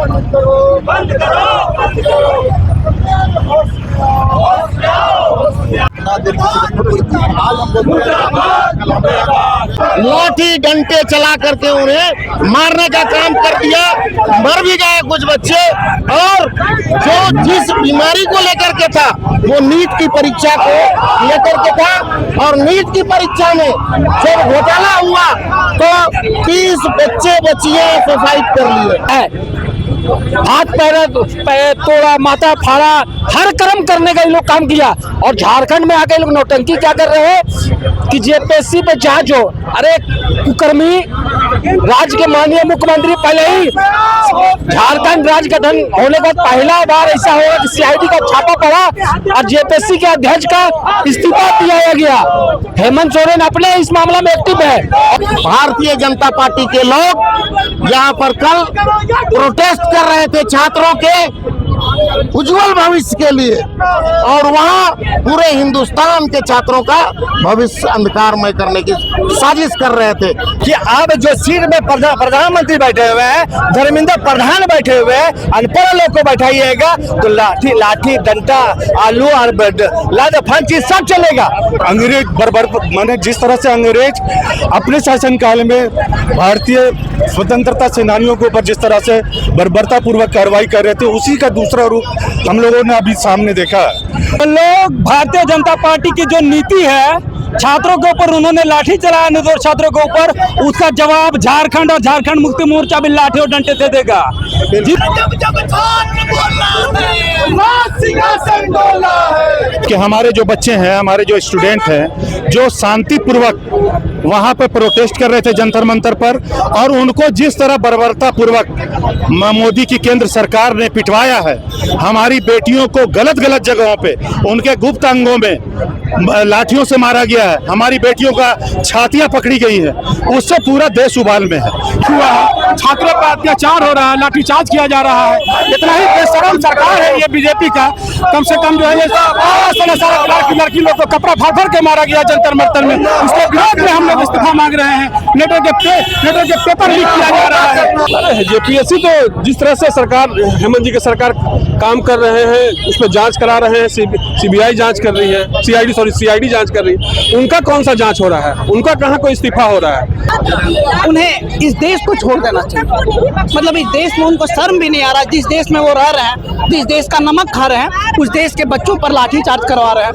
बंद करो, बंद करो, बंद करो। लाठी डंडे चला करके उन्हें मारने का काम कर दिया। मर भी गए कुछ बच्चे। और जो जिस बीमारी को लेकर के था वो नीट की परीक्षा को लेकर के था, और नीट की परीक्षा में जब घोटाला हुआ तो 30 बच्चे बच्चियां सुसाइड कर लिए। हाथ पैर तोड़ा, माथा फाड़ा, हर कर्म करने का ये लोग काम किया। और झारखंड में आके लोग नौटंकी क्या कर रहे हैं कि जेपीएससी पे जांच हो। अरे कुकर्मी, राज्य के माननीय मुख्यमंत्री पहले ही झारखंड राज्य गठन होने का पहला बार ऐसा होगा कि सीआईडी का छापा पड़ा और जेपीएससी के अध्यक्ष का इस्तीफा दिया गया। हेमंत सोरेन अपने इस मामला में एक्टिव है। भारतीय जनता पार्टी के लोग यहाँ पर कल प्रोटेस्ट कर रहे थे छात्रों के उज्जवल भविष्य के लिए, और वहाँ पूरे हिंदुस्तान के छात्रों का भविष्य अंधकारमय करने की साजिश कर रहे थे। कि अब जो सीट में प्रधानमंत्री बैठे हुए हैं, धर्मेंद्र प्रधान बैठे हुए हैं, अनपढ़ लोग को बैठाइएगा तो लाठी डंडा आलू और लाद चीज सब चलेगा। अंग्रेज माने जिस तरह से अंग्रेज अपने शासनकाल में भारतीय स्वतंत्रता सेनानियों के ऊपर जिस तरह से बर्बरता पूर्वक कार्रवाई कर रहे थे, उसी का दूसरा रूप हम लोगों ने अभी सामने देखा है। लोग भारतीय जनता पार्टी की जो नीति है, छात्रों के ऊपर उन्होंने लाठी चलाया निर्दोष छात्रों के ऊपर, उसका जवाब झारखंड और झारखंड मुक्ति मोर्चा भी लाठी और डंडे से देगा। कि हमारे जो बच्चे हैं, हमारे जो स्टूडेंट हैं, जो शांतिपूर्वक वहां पे प्रोटेस्ट कर रहे थे जंतर मंतर पर, और उनको जिस तरह बर्बरता पूर्वक मोदी की केंद्र सरकार ने पिटवाया है, हमारी बेटियों को गलत गलत जगहों पे उनके गुप्त अंगों में लाठियों से मारा गया है, हमारी बेटियों का छातियां पकड़ी गई है, उससे पूरा देश उबाल में है। छात्रों पर अत्याचार हो रहा है, लाठीचार्ज किया जा रहा है। इतना ही बेशरम सरकार है ये बीजेपी का। कम से कम जो है लड़की लोग को कपड़ा फाड़ फाड़ के मारा गया जंतर मंतर में। उसके विरोध में हम लोग इस्तीफा मांग रहे हैं। नेटो के पेपर लीक किया जा रहा है। जेपीएससी तो जिस तरह से सरकार, हेमंत जी की सरकार काम कर रहे हैं, उस पर जांच करा रहे हैं, सीबीआई जांच कर रही है, सीआईडी जांच कर रही है। उनका कौन सा जांच हो रहा है? उनका कहाँ कोई इस्तीफा हो रहा है? उन्हें इस देश को छोड़ देना चाहिए। मतलब इस देश में उनको शर्म भी नहीं आ रहा। जिस देश में वो रह रहे हैं, जिस देश का नमक खा रहे हैं, उस देश के बच्चों पर लाठीचार्ज करवा रहे हैं।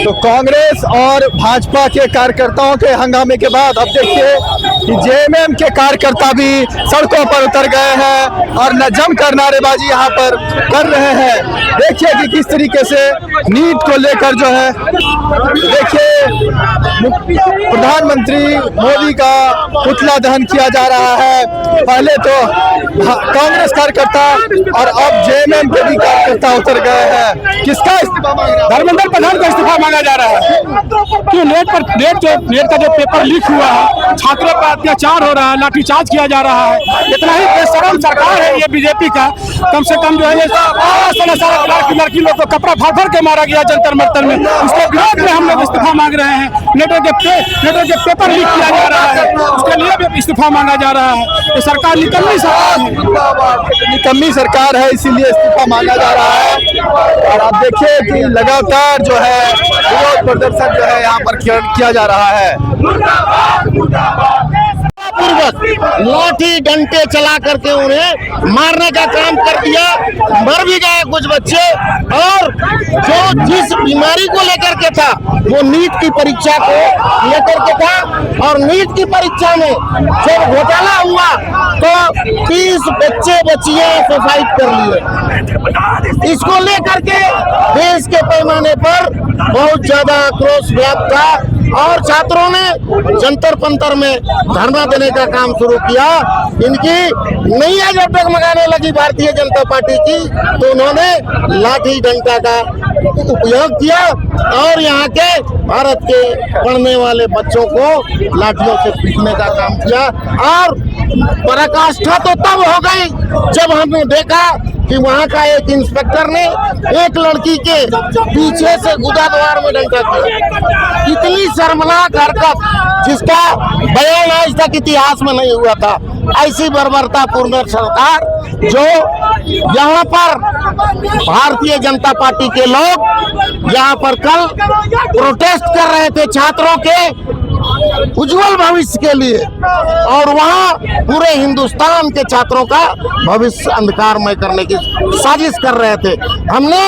तो कांग्रेस और भाजपा के कार्यकर्ताओं के हंगामे के बाद अब देखिए कि जेएमएम के कार्यकर्ता भी सड़कों पर उतर गए हैं और न जमकर नारेबाजी यहाँ पर कर रहे हैं। देखिए कि किस तरीके से नीट को लेकर जो है, देखिए प्रधानमंत्री मोदी का पुतला दहन किया जा रहा है। पहले तो कांग्रेस कार्यकर्ता और अब जेएमएम के भी कार्यकर्ता उतर गए हैं। किसका इस्तीफा मांग रहे हैं? धर्मेंद्र प्रधान का इस्तीफा मांगा जा रहा है। क्यों? नेट का जो पेपर लीक हुआ है, छात्रों पर अत्याचार हो रहा है, लाठीचार्ज किया जा रहा है। इतना ही बेशरम सरकार है ये बीजेपी का। कम से कम जो है लड़की लोग को कपड़ा फाड़ फाड़ के मारा गया जंतर मंतर में। उसके विरोध में हम लोग इस्तीफा मांग रहे हैं। नेटो के पेपर लीक किया जा रहा है, उसके लिए भी इस्तीफा मांगा जा रहा है। ये सरकार निकम्मी सरकार है, निकम्मी सरकार है, इसीलिए इस्तीफा मांगा जा रहा है। और आप देखिए कि लगातार जो है विरोध प्रदर्शन जो है यहाँ पर किया जा रहा है। पूर्वक लाठी डंडे चला करके उन्हें मारने का काम कर दिया। मर भी गए कुछ बच्चे। और जो जिस बीमारी को लेकर के था वो नीट की परीक्षा को लेकर के था, और नीट की परीक्षा में जब घोटाला हुआ तो 30 बच्चे बच्चियां सुसाइड कर लिए। इसको लेकर के देश के पैमाने पर बहुत ज्यादा आक्रोश व्याप्त था, और छात्रों ने जंतर पंतर में धरना देने का काम शुरू किया। इनकी नैया जब डगमगाने लगी भारतीय जनता पार्टी की, तो उन्होंने लाठी डंडा का उपयोग किया और यहाँ के भारत के पढ़ने वाले बच्चों को लाठियों से पीटने का काम किया। और पराकाष्ठा तो तब हो गई जब हमने देखा कि वहाँ का एक इंस्पेक्टर ने एक लड़की के पीछे से गुदाद्वार में डंका किया। इतनी शर्मनाक हरकत जिसका बयान आज तक इतिहास में नहीं हुआ था। ऐसी बर्बरतापूर्ण सरकार जो यहाँ पर भारतीय जनता पार्टी के लोग यहाँ पर कल प्रोटेस्ट कर रहे थे छात्रों के उज्जवल भविष्य के लिए, और वहाँ पूरे हिंदुस्तान के छात्रों का भविष्य अंधकारमय करने की साजिश कर रहे थे। हमने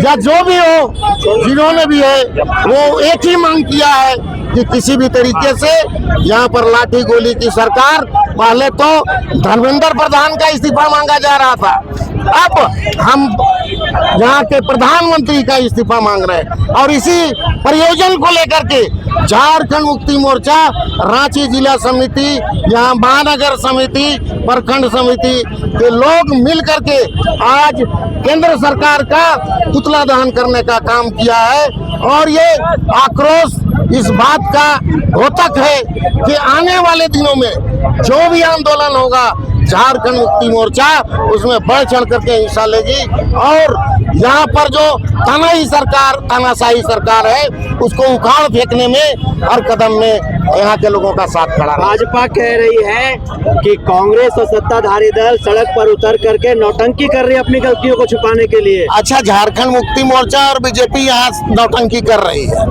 या जो भी हो जिन्होंने भी है वो एक ही मांग किया है कि किसी भी तरीके से यहाँ पर लाठी गोली की सरकार, पहले तो धर्मेंद्र प्रधान का इस्तीफा मांगा जा रहा था, अब हम यहाँ के प्रधानमंत्री का इस्तीफा मांग रहे हैं। और इसी प्रयोजन को लेकर के झारखंड मुक्ति मोर्चा रांची जिला समिति, यहाँ महानगर समिति, प्रखंड समिति के लोग मिल करके आज केंद्र सरकार का पुतला दहन करने का काम किया है। और ये आक्रोश इस बात का द्योतक है कि आने वाले दिनों में जो भी आंदोलन होगा झारखंड मुक्ति मोर्चा उसमें बढ़ चढ़ करके हिस्सा लेगी, और यहाँ पर जो तानाशाही सरकार है उसको उखाड़ फेंकने में हर कदम में यहाँ के लोगों का साथ खड़ा है। भाजपा कह रही है कि कांग्रेस और सत्ताधारी दल सड़क पर उतर करके नौटंकी कर रही है अपनी गलतियों को छुपाने के लिए। अच्छा, झारखंड मुक्ति मोर्चा और बीजेपी यहाँ नौटंकी कर रही है,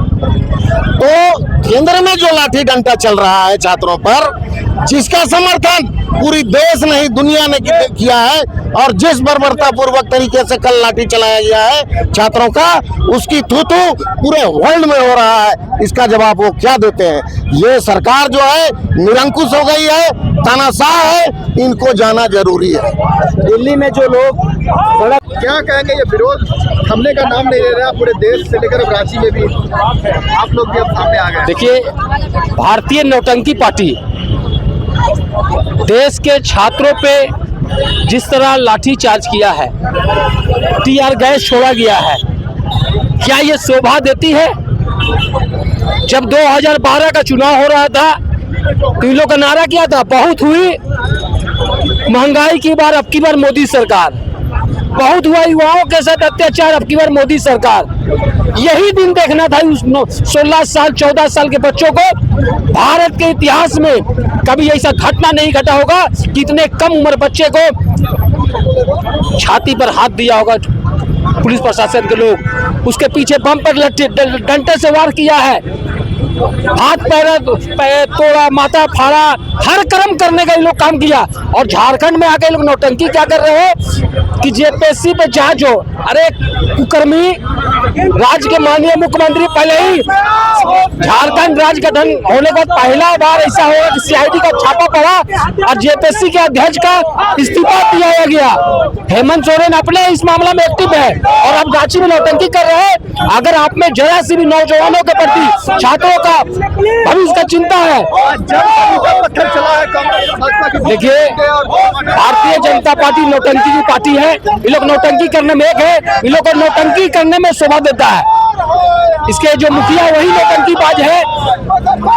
तो केंद्र में जो लाठी डंडा चल रहा है छात्रों पर, जिसका समर्थन पूरी देश नहीं दुनिया ने किया है, और जिस बर्बरतापूर्वक तरीके से कल लाठी चलाया गया है छात्रों का, उसकी थू-थू पूरे वर्ल्ड में हो रहा है। इसका जवाब वो क्या देते हैं? ये सरकार जो है निरंकुश हो गई है, तानाशाह है, इनको जाना जरूरी है। दिल्ली में जो लोग सड़क, क्या कहेंगे? ये विरोध थमने का नाम नहीं ले रहा, पूरे देश से लेकर अब रांची में भी आप लोग भी अब सामने आ गए। देखिए, भारतीय नौटंकी पार्टी देश के छात्रों पे जिस तरह लाठी चार्ज किया है, टीआर गैस छोड़ा गया है, क्या ये शोभा देती है? जब 2012 का चुनाव हो रहा था तो इन लोग का नारा क्या था? बहुत हुई महंगाई की बार, अब की बार मोदी सरकार। बहुत हुआ युवाओं के साथ अत्याचार, अब की बार मोदी सरकार। यही दिन देखना था उस 16 साल 14 साल के बच्चों को। भारत के इतिहास में कभी ऐसा घटना नहीं घटा होगा कि इतने कम उम्र बच्चे को छाती पर हाथ दिया होगा पुलिस प्रशासन के लोग, उसके पीछे बम पर डंडे से वार किया है, हाथ पैर तोड़ा, माथा फाड़ा, हर कर्म करने का ये लोग काम किया। और झारखंड में आके लोग नौटंकी क्या कर रहे हैं कि जेपीएससी पे जांच हो। अरे कुकर्मी, राज्य के माननीय मुख्यमंत्री पहले ही झारखंड राज्य गठन होने का पहला बार ऐसा होगा कि सीआईडी का छापा पड़ा और जेपीएससी के अध्यक्ष का इस्तीफा दिया गया। हेमंत सोरेन अपने इस मामला में एक्टिव है और अब रांची में नौटंकी कर रहे हैं। अगर आप में जरा सी भी नौजवानों के प्रति, छात्रों का भविष्य का चिंता है, देखिए, भारतीय जनता पार्टी नौटंकी की पार्टी है। ये लोग नौटंकी करने में एक है, इन लोग को नौटंकी करने में शोभा देता है। इसके जो मुखिया वही नौटंकीबाज है।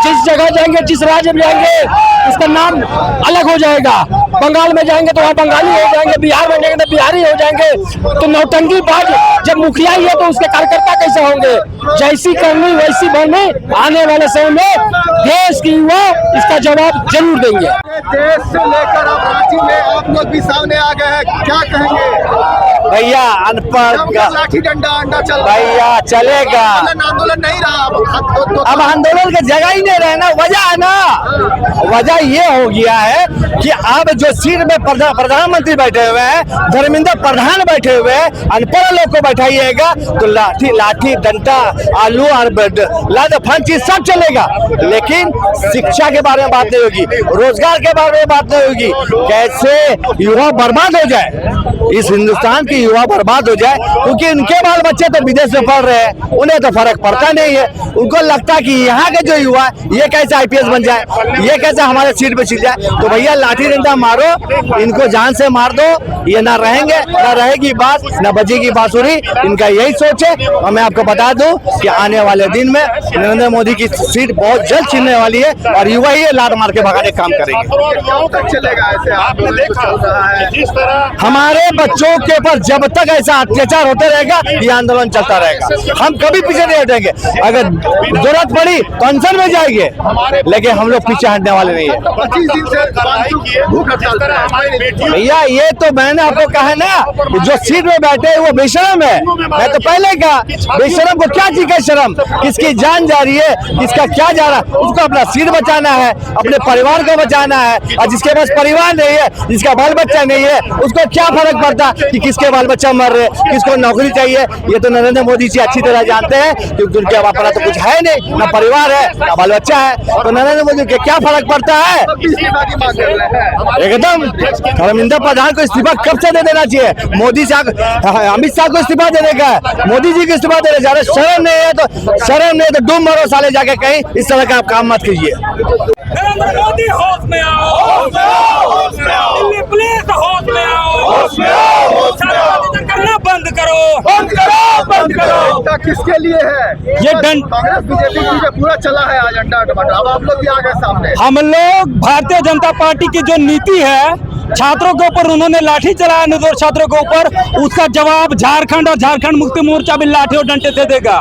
जिस जगह जाएंगे, जिस राज्य में जाएंगे, उसका नाम अलग हो जाएगा। बंगाल में जाएंगे तो वहाँ बंगाली हो जाएंगे, बिहार में जाएंगे तो बिहारी हो जाएंगे। तो नौटंकीबाज जब मुखिया ही है तो उसके कार्यकर्ता कैसे होंगे? जैसी करनी वैसी बननी। आने वाले समय में देश की युवा इसका जवाब जरूर देंगे। देश से लेकर अब रांची में आप लोग भी सामने आ गए हैं, क्या कहेंगे? भैया अनपढ़ लाठी डंडा अंडा चल भैया चलेगा, आंदोलन नहीं रहा अब आंदोलन की जगह ही नहीं रहे ना। वजह है ना, वजह ये हो गया है कि अब जो सीट में प्रधानमंत्री बैठे हुए हैं, धर्मेंद्र प्रधान बैठे हुए हैं, अनपढ़ लोग को बैठाइएगा तो लाठी डंडा, आलू और लाद फन चीज सब चलेगा, लेकिन शिक्षा के बारे में बात नहीं होगी, रोजगार के बारे में बात नहीं होगी। कैसे युवा बर्बाद हो जाए, इस हिंदुस्तान की युवा बर्बाद हो जाए, क्योंकि उनके बाल बच्चे तो विदेश में पढ़ रहे हैं, उन्हें तो फर्क पड़ता नहीं है। उनको लगता है कि यहाँ के जो युवा ये कैसे आईपीएस बन जाए, ये कैसे हमारे सीट पे छिल जाए। तो भैया लाठी डंडा मारो, इनको जान से मार दो, ये ना रहेंगे, ना रहेगी बात, ना बजेगी बांसुरी। इनका यही सोच है। और मैं आपको बता दूं कि आने वाले दिन में नरेंद्र मोदी की सीट बहुत जल्द छिलने वाली है और युवा ही लात मार के भगाने का काम करेंगे। चलेगा ऐसे? आपने देखा जिस तरह हमारे बच्चों के ऊपर जब तक ऐसा अत्याचार होते रहेगा ये आंदोलन चलता रहेगा। हम कभी पीछे नहीं हटेंगे। अगर जरूरत पड़ी तो अनशन में जाएंगे, लेकिन हम लोग पीछे हटने वाले नहीं है। 25 दिन से भूख हड़ताल कर रहे हैं। भैया ये तो मैंने आपको कहा है ना, जो सीट में बैठे हैं वो बेशरम है। मैं तो पहले कहा बेशरम को क्या चीज का शर्म, किसकी जान जा रही है, किसका क्या जा रहा है, उसको अपना सीट बचाना है, अपने परिवार को बचाना है। और जिसके पास परिवार नहीं है, जिसका बाल बच्चा नहीं है, उसको क्या फर्क पड़ता कि किसके बाल बच्चा मर रहे, किसको नौकरी चाहिए। ये तो नरेंद्र मोदी जी अच्छी तरह जानते हैं क्योंकि उनके अपना तो कुछ है नहीं, ना परिवार है ना बाल बच्चा है, तो नरेंद्र मोदी को क्या फर्क पड़ता है। एकदम धर्मेंद्र प्रधान को इस्तीफा कब से दे देना चाहिए। मोदी शाह, अमित शाह को इस्तीफा देने का है, मोदी जी को इस्तीफा देने जा रहे। शर्म नहीं है तो डूब मरो साले जाके कहीं। इस तरह का आप काम मत कीजिए। नरेंद्र मोदी होश में आओ, दिल्ली पुलिस होश में आओ, छात्रवादी करना बंद करो। किसके लिए है ये दंड कांग्रेस बीजेपी की पूरा चला है एजेंडा टमाटर। अब आप लोग भी आ गए सामने। हम लोग भारतीय जनता पार्टी की जो नीति है, छात्रों के ऊपर उन्होंने लाठी चलाया, निर्दोष छात्रों के ऊपर, उसका जवाब झारखंड और झारखंड मुक्ति मोर्चा भी लाठी और डंडे से देगा।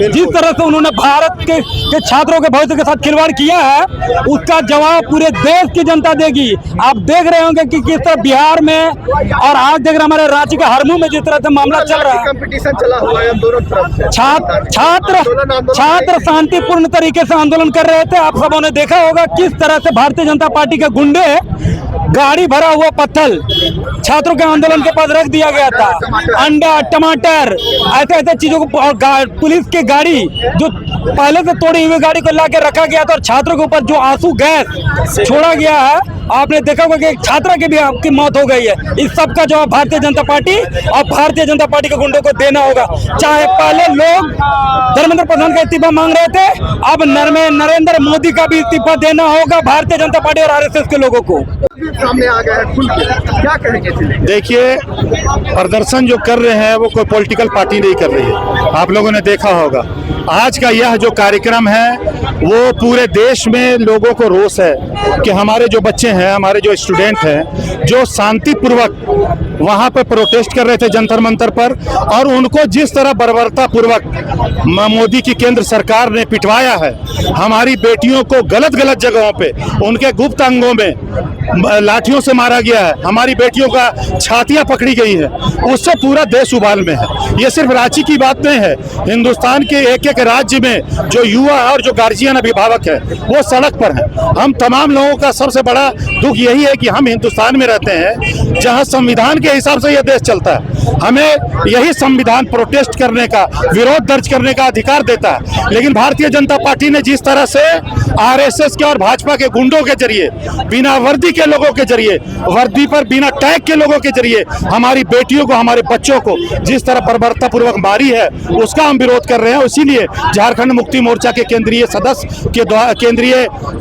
जिस तरह से उन्होंने भारत के छात्रों के भविष्य के साथ खिलवाड़ किया है, उसका जवाब पूरे देश की जनता देगी। आप देख रहे होंगे कि किस तरह बिहार में और आज देख रहे हमारे रांची के हरमू में जिस तरह से मामला चल रहा है। कंपटीशन चला हुआ है दोनों तरफ से। छात्र शांतिपूर्ण तरीके से आंदोलन कर रहे थे। आप सबों ने देखा होगा किस तरह से भारतीय जनता पार्टी के गुंडे गाड़ी भरा हुआ पत्थर छात्रों के आंदोलन के पास रख दिया गया था। अंडा, टमाटर, ऐसे ऐसे चीजों को, और पुलिस की गाड़ी जो पहले से तोड़ी हुई गाड़ी को लाके रखा गया था, और छात्रों के ऊपर जो आंसू गैस छोड़ा गया है, आपने देखा होगा कि एक छात्रा की भी आपकी मौत हो गई है। इस सब का जवाब भारतीय जनता पार्टी और भारतीय जनता पार्टी के गुंडों को देना होगा। चाहे पहले लोग धर्मेंद्र प्रधान का इस्तीफा मांग रहे थे, अब नरेंद्र मोदी का भी इस्तीफा देना होगा भारतीय जनता पार्टी और आरएसएस के लोगों को। सामने आ गए हैं खुल के, क्या कहेंगे? देखिए, प्रदर्शन जो कर रहे हैं वो कोई पॉलिटिकल पार्टी नहीं कर रही है। आप लोगों ने देखा होगा आज का यह जो कार्यक्रम है वो पूरे देश में लोगों को रोष है कि हमारे जो बच्चे हैं, हमारे जो स्टूडेंट हैं, जो शांतिपूर्वक वहाँ पे प्रोटेस्ट कर रहे थे जंतर मंतर पर, और उनको जिस तरह बर्बरता पूर्वक मोदी की केंद्र सरकार ने पिटवाया है, हमारी बेटियों को गलत गलत जगहों पे उनके गुप्त अंगों में लाठियों से मारा गया है, हमारी बेटियों का छातियां पकड़ी गई है, उससे पूरा देश उबाल में है। ये सिर्फ रांची की बात नहीं है, हिंदुस्तान के एक एक राज्य में जो युवा और जो गार्जियन अभिभावक है वो सड़क पर है। हम तमाम लोगों का सबसे बड़ा दुख यही है कि हम हिंदुस्तान में रहते हैं जहां संविधान के हिसाब से यह देश चलता है। हमें यही संविधान प्रोटेस्ट करने का, विरोध दर्ज करने का अधिकार देता है, लेकिन भारतीय जनता पार्टी ने जिस तरह से आरएसएस के और भाजपा के गुंडों के जरिए, बिना वर्दी के लोगों के जरिए, वर्दी पर बिना टैग के लोगों के जरिए हमारी बेटियों को, हमारे बच्चों को जिस तरह बर्बरता पूर्वक मारी है, उसका हम विरोध कर रहे हैं। इसीलिए झारखंड मुक्ति मोर्चा के केंद्रीय सदस्य के द्वारा, केंद्रीय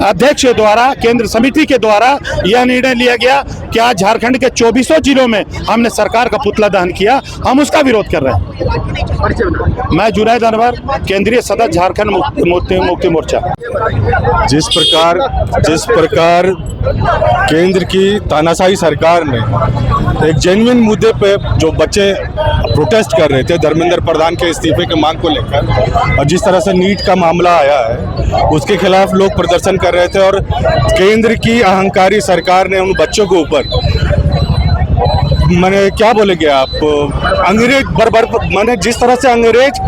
अध्यक्ष द्वारा, केंद्र समिति के द्वारा यह निर्णय लिया गया कि आज झारखंड के 24 जिलों में हमने सरकार का पुतला दहन किया, हम उसका विरोध कर रहे हैं। मैं जुनैद अनवर, केंद्रीय सदस्य झारखंड मुक्ति मोर्चा। जिस प्रकार केंद्र की तानाशाही सरकार ने एक जेन्युइन मुद्दे पे जो बच्चे प्रोटेस्ट कर रहे थे धर्मेंद्र प्रधान के इस्तीफे की मांग को लेकर, और जिस तरह से नीट का मामला आया है उसके खिलाफ लोग प्रदर्शन कर रहे थे, और केंद्र की अहंकारी सरकार ने उन बच्चों के ऊपर, मैंने क्या बोलेंगे आप, अंग्रेज मैंने जिस तरह से अंग्रेज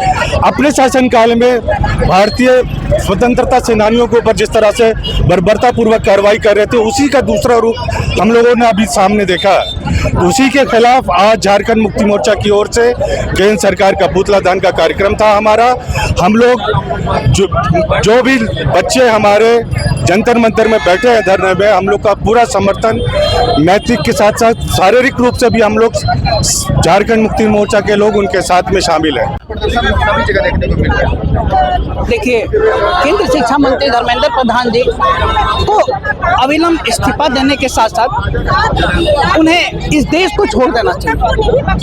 अपने शासनकाल में भारतीय स्वतंत्रता सेनानियों के ऊपर जिस तरह से बर्बरता पूर्वक कार्रवाई कर रहे थे, उसी का दूसरा रूप हम लोगों ने अभी सामने देखा है। उसी के खिलाफ आज झारखंड मुक्ति मोर्चा की ओर से केंद्र सरकार का पुतला दहन का कार्यक्रम था हमारा। हम लोग जो भी बच्चे हमारे जंतर मंतर में बैठे हैं धरने में, हम लोग का पूरा समर्थन नैतिक के साथ साथ शारीरिक रूप से भी हम लोग झारखंड मुक्ति मोर्चा के लोग उनके साथ में शामिल हैं। प्रदर्शन सभी जगह देखने को मिल रहा है। देखिए, केंद्र शिक्षा मंत्री धर्मेंद्र प्रधान जी को अविलंब इस्तीफा देने के साथ साथ उन्हें इस देश को छोड़ देना चाहिए।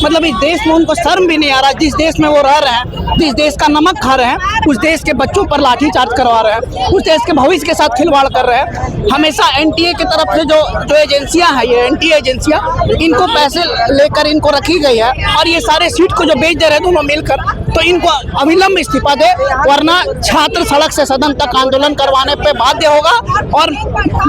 मतलब इस देश में उनको शर्म भी नहीं आ रहा। जिस देश में वो रह रहे हैं, जिस देश का नमक खा रहे हैं, उस देश के बच्चों पर लाठीचार्ज करवा रहे हैं, उस देश के भविष्य के साथ खिलवाड़ कर रहे हैं। हमेशा एनटीए की तरफ से जो एजेंसियां हैं, ये एनटीए एजेंसियां, इनको पैसे लेकर इनको रखी गई है और ये सारे सीट को जो बेच दे रहे हैं दोनों मिलकर, तो इनको अविलंब इस्तीफा दे, वरना छात्र सड़क से सदन तक आंदोलन करवाने पे बाध्य होगा। और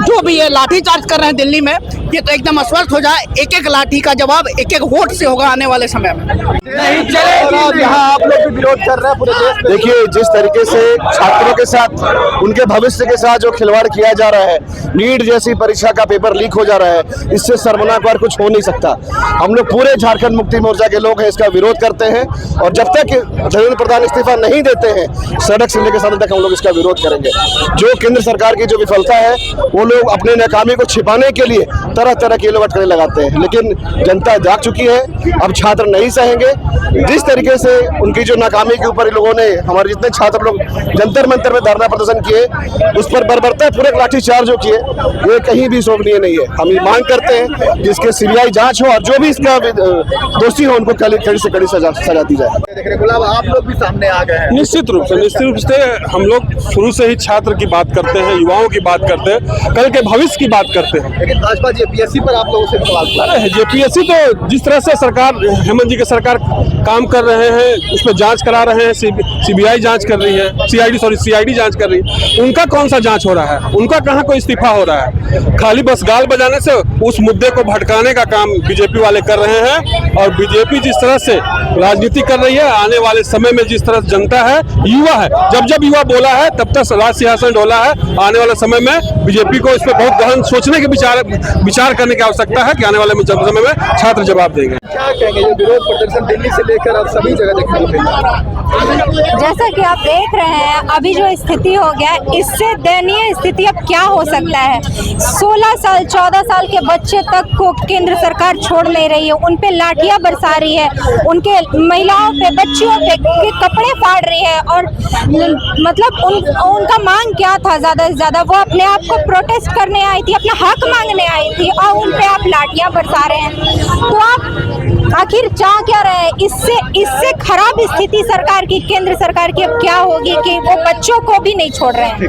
जो भी ये लाठीचार्ज कर रहे हैं दिल्ली में, ये तो एकदम अस्वस्थ हो जाए। एक एक लाठी का जवाब एक एक वोट से होगा आने वाले समय में। नहीं चलेगी। यहाँ आप लोग भी विरोध कर रहे हैं पूरे देश में। देखिए, जिस तरीके से छात्रों के साथ, उनके भविष्य के साथ जो खिलवाड़ किया जा रहा है, नीट जैसी परीक्षा का पेपर लीक हो जा रहा है, इससे शर्मनाक और कुछ हो नहीं सकता। हम लोग पूरे झारखंड मुक्ति मोर्चा के लोग हैं, इसका विरोध करते हैं और जब तक धर्मेंद्र प्रधान इस्तीफा नहीं देते हैं, सड़क से लेकर सदन तक हम लोग इसका विरोध करेंगे। जो केंद्र सरकार की जो विफलता है, वो लोग अपने नाकामी को छिपाने के लिए तरह तरह के अटकलें लगाते हैं, लेकिन जनता जाग चुकी है। अब छात्र नहीं सहेंगे। जिस तरीके से उनकी जो नाकामी के ऊपर लोगों ने, हमारे जितने छात्र लोग जंतर मंतर में धरना प्रदर्शन किए, उस पर बर्बरता पूर्वक लाठीचार्ज जो किए, ये कहीं भी शोभनीय नहीं है। हम ये मांग करते हैं कि इसके सीबीआई जांच हो और जो भी इसका दोषी हो उनको कड़ी से कड़ी सजा दी जाए। गुलाब, आप लोग भी सामने आ गए हैं। निश्चित रूप से हम लोग शुरू से ही छात्र की बात करते हैं, युवाओं की बात करते हैं, कल के भविष्य की बात करते हैं। लेकिन भाजपा जेपीएससी पर आप लोगों से सवाल उठा रहे हैं। जेपीएससी तो जिस तरह से सरकार, हेमंत जी की सरकार काम कर रहे हैं, उस पर जांच करा रहे हैं, सीबीआई जांच कर रही है, सीआईडी जांच कर रही है। उनका कौन सा जांच हो रहा है? उनका कहाँ कोई इस्तीफा हो रहा है? खाली बस गाल बजाने से उस मुद्दे को भटकाने का काम बीजेपी वाले कर रहे हैं। और बीजेपी जिस तरह से राजनीति कर रही है, आने वाले समय में जिस तरह जनता है, युवा है, जब युवा बोला है तब तक राज सिंहासन डोला है। आने वाले समय में बीजेपी को इस पर बहुत गहन सोचने के विचार करने की आवश्यकता है कि आने वाले समय में छात्र जवाब देंगे। क्या कहेंगे, ये विरोध प्रदर्शन दिल्ली से लेकर अब सभी जगह देखने को मिल रहा है? जैसा कि आप देख रहे हैं, अभी जो स्थिति हो गया, इससे दयनीय स्थिति अब क्या हो सकता है। 16 साल 14 साल के बच्चे तक को केंद्र सरकार छोड़ नहीं रही है, उन पे लाठियां बरसा रही है, उनके महिलाओं पे, बच्चियों पे के कपड़े फाड़ रही है। और मतलब उनका मांग क्या था? ज्यादा से ज्यादा वो अपने आप को प्रोटेस्ट करने आई थी, अपना हक मांगने आई थी, और उन पे आप लाठियां बरसा रहे हैं। तो आप आखिर चाह क्या रहे हैं? इससे खराब स्थिति सरकार की, केंद्र सरकार की अब क्या होगी कि वो बच्चों को भी नहीं छोड़ रहे हैं।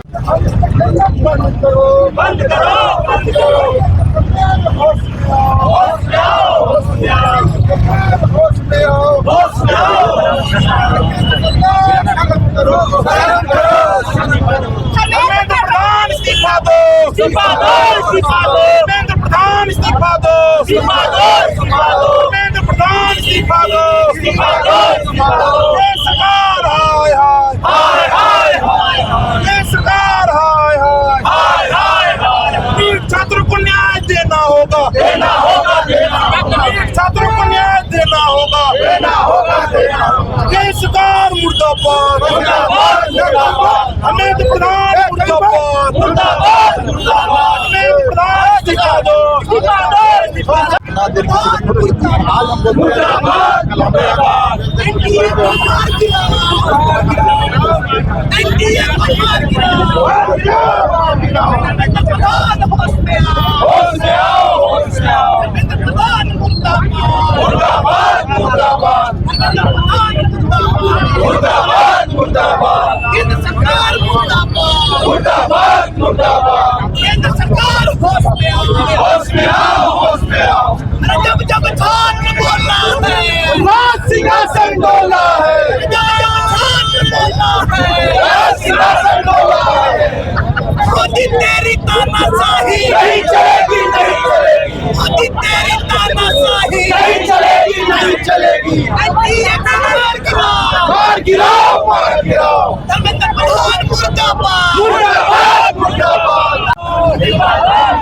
छात्रों को न्याय देना होगा, छात्रों को न्याय देना होगा। ये सरकार मुर्दाबाद, हमें प्रधान मुर्दाबाद, हमें प्रधान दिखा दो। जब छात्र बोलना है, राज सिंहासन डोला है। जब छात्र बोलना है, सिंहासन डोला है। मोदी तेरी तानाशाही नहीं चलेगी, नहीं चलेगी। मोदी तेरी तानाशाही नहीं चलेगी, नहीं चलेगी। एनडीए को मार गिराओ, मार गिराओ, मार गिराओ। धर्मेंद्र प्रधान मुर्दाबाद, मुर्दाबाद, मुर्दाबाद। मुर्दाबाद,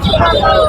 मुर्दाबाद।